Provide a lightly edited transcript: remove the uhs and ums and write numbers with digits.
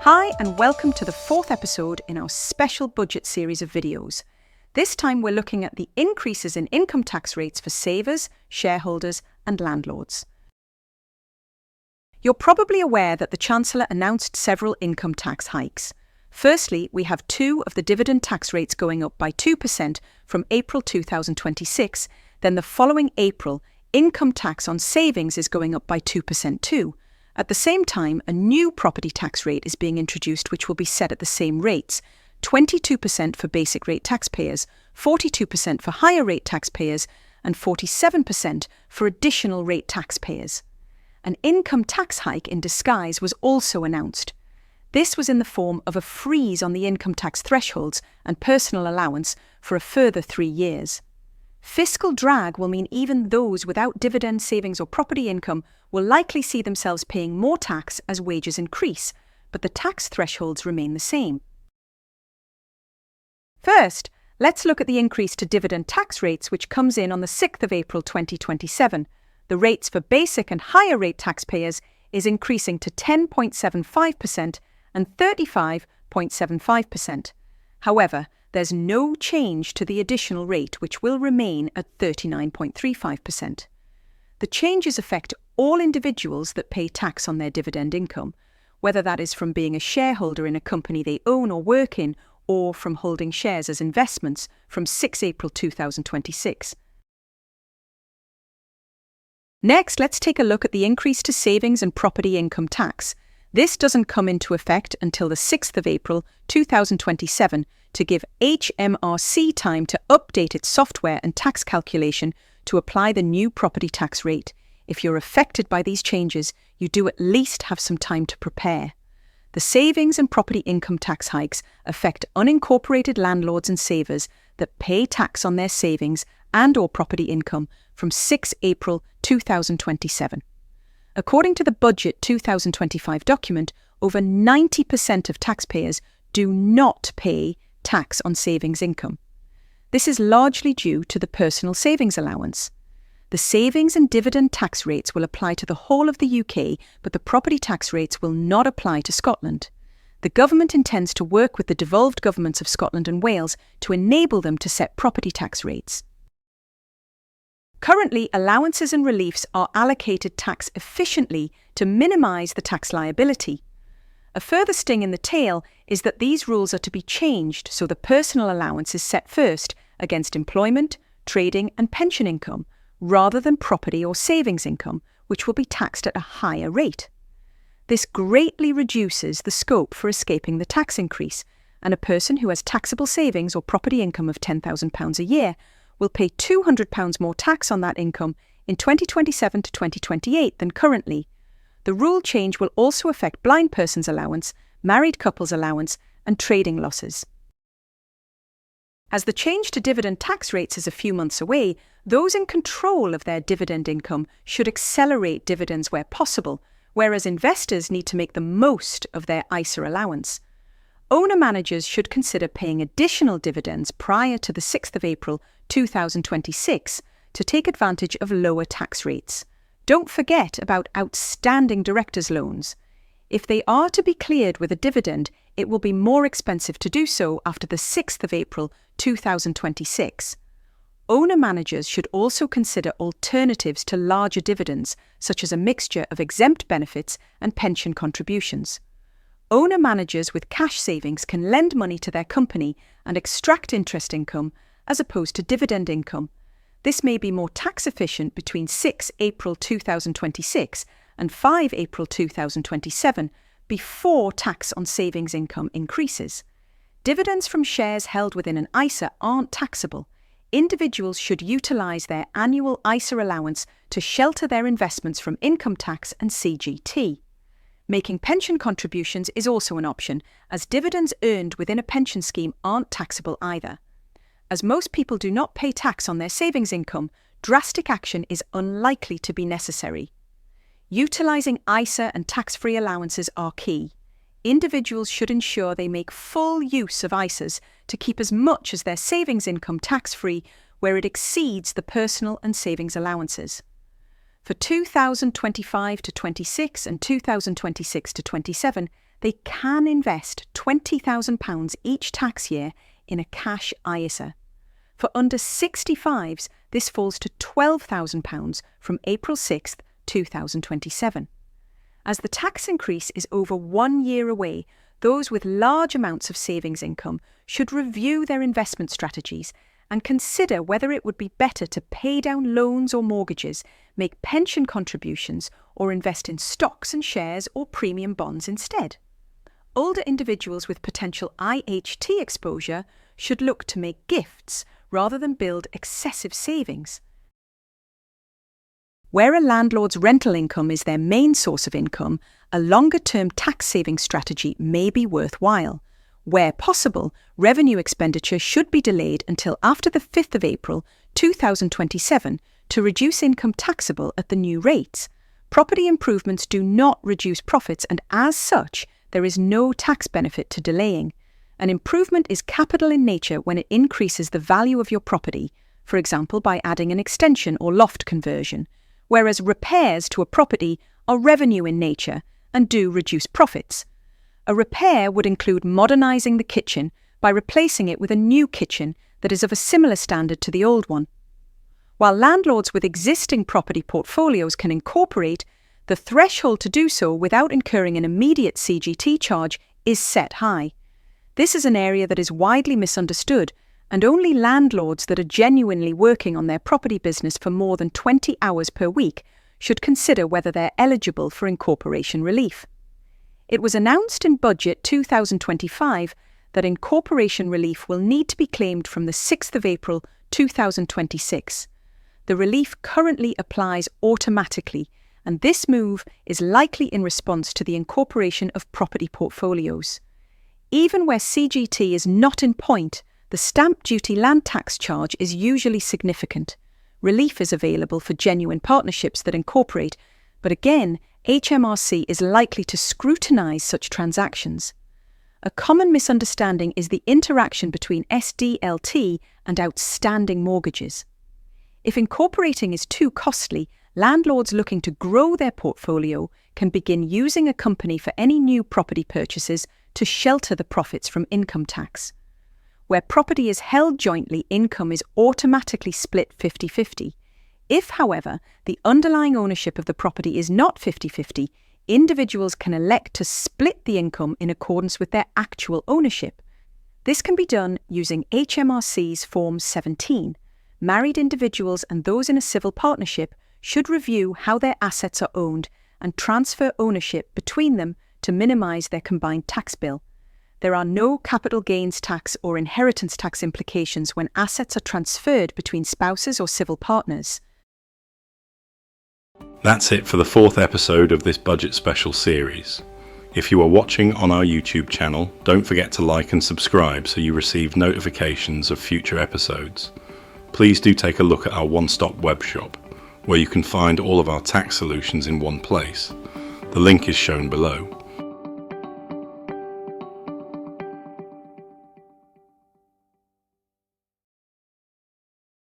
Hi and welcome to the fourth episode in our special budget series of videos. This time we're looking at the increases in income tax rates for savers, shareholders and landlords. You're probably aware that the Chancellor announced several income tax hikes. Firstly, we have two of the dividend tax rates going up by 2% from April 2026. Then the following April, income tax on savings is going up by 2% too. At the same time, a new property tax rate is being introduced which will be set at the same rates, 22% for basic rate taxpayers, 42% for higher rate taxpayers, and 47% for additional rate taxpayers. An income tax hike in disguise was also announced. This was in the form of a freeze on the income tax thresholds and personal allowance for a further 3 years. Fiscal drag will mean even those without dividend savings or property income will likely see themselves paying more tax as wages increase, but the tax thresholds remain the same. First, let's look at the increase to dividend tax rates which comes in on the 6th of April 2027. The rates for basic and higher rate taxpayers is increasing to 10.75% and 35.75%. However, there's no change to the additional rate, which will remain at 39.35%. The changes affect all individuals that pay tax on their dividend income, whether that is from being a shareholder in a company they own or work in, or from holding shares as investments from 6 April 2026. Next, let's take a look at the increase to savings and property income tax. This doesn't come into effect until the 6th of April 2027 to give HMRC time to update its software and tax calculation to apply the new property tax rate. If you're affected by these changes, you do at least have some time to prepare. The savings and property income tax hikes affect unincorporated landlords and savers that pay tax on their savings and/or property income from 6 April 2027. According to the Budget 2025 document, over 90% of taxpayers do not pay tax on savings income. This is largely due to the personal savings allowance. The savings and dividend tax rates will apply to the whole of the UK, but the property tax rates will not apply to Scotland. The government intends to work with the devolved governments of Scotland and Wales to enable them to set property tax rates. Currently, allowances and reliefs are allocated tax efficiently to minimise the tax liability. A further sting in the tail is that these rules are to be changed so the personal allowance is set first against employment, trading and pension income, rather than property or savings income, which will be taxed at a higher rate. This greatly reduces the scope for escaping the tax increase, and a person who has taxable savings or property income of £10,000 a year will pay £200 more tax on that income in 2027 to 2028 than currently. The rule change will also affect blind persons allowance, married couples allowance, and trading losses. As the change to dividend tax rates is a few months away, those in control of their dividend income should accelerate dividends where possible, whereas investors need to make the most of their ISA allowance. Owner-managers should consider paying additional dividends prior to the 6th of April 2026 to take advantage of lower tax rates. Don't forget about outstanding directors' loans. If they are to be cleared with a dividend, it will be more expensive to do so after the 6th of April 2026. Owner-managers should also consider alternatives to larger dividends, such as a mixture of exempt benefits and pension contributions. Owner-managers with cash savings can lend money to their company and extract interest income as opposed to dividend income. This may be more tax efficient between 6 April 2026 and 5 April 2027 before tax on savings income increases. Dividends from shares held within an ISA aren't taxable. Individuals should utilise their annual ISA allowance to shelter their investments from income tax and CGT. Making pension contributions is also an option, as dividends earned within a pension scheme aren't taxable either. As most people do not pay tax on their savings income, drastic action is unlikely to be necessary. Utilising ISA and tax-free allowances are key. Individuals should ensure they make full use of ISAs to keep as much as their savings income tax-free where it exceeds the personal and savings allowances. For 2025 to 26 and 2026 to 27, they can invest £20,000 each tax year in a cash ISA. For under 65s, this falls to £12,000 from April 6, 2027. As the tax increase is over 1 year away, those with large amounts of savings income should review their investment strategies and consider whether it would be better to pay down loans or mortgages, make pension contributions, or invest in stocks and shares or premium bonds instead. Older individuals with potential IHT exposure should look to make gifts rather than build excessive savings. Where a landlord's rental income is their main source of income, a longer-term tax-saving strategy may be worthwhile. Where possible, revenue expenditure should be delayed until after the 5th of April 2027 to reduce income taxable at the new rates. Property improvements do not reduce profits, and as such, there is no tax benefit to delaying. An improvement is capital in nature when it increases the value of your property, for example by adding an extension or loft conversion, whereas repairs to a property are revenue in nature and do reduce profits. A repair would include modernising the kitchen by replacing it with a new kitchen that is of a similar standard to the old one. While landlords with existing property portfolios can incorporate, the threshold to do so without incurring an immediate CGT charge is set high. This is an area that is widely misunderstood, and only landlords that are genuinely working on their property business for more than 20 hours per week should consider whether they're eligible for incorporation relief. It was announced in Budget 2025 that incorporation relief will need to be claimed from the 6th of April 2026. The relief currently applies automatically, and this move is likely in response to the incorporation of property portfolios. Even where CGT is not in point, the stamp duty land tax charge is usually significant. Relief is available for genuine partnerships that incorporate, but again, HMRC is likely to scrutinise such transactions. A common misunderstanding is the interaction between SDLT and outstanding mortgages. If incorporating is too costly, landlords looking to grow their portfolio can begin using a company for any new property purchases to shelter the profits from income tax. Where property is held jointly, income is automatically split 50-50. If, however, the underlying ownership of the property is not 50-50, individuals can elect to split the income in accordance with their actual ownership. This can be done using HMRC's Form 17. Married individuals and those in a civil partnership should review how their assets are owned and transfer ownership between them to minimise their combined tax bill. There are no capital gains tax or inheritance tax implications when assets are transferred between spouses or civil partners. That's it for the 4th episode of this budget special series. If you are watching on our YouTube channel, don't forget to like and subscribe so you receive notifications of future episodes. Please do take a look at our one-stop web shop, where you can find all of our tax solutions in one place. The link is shown below.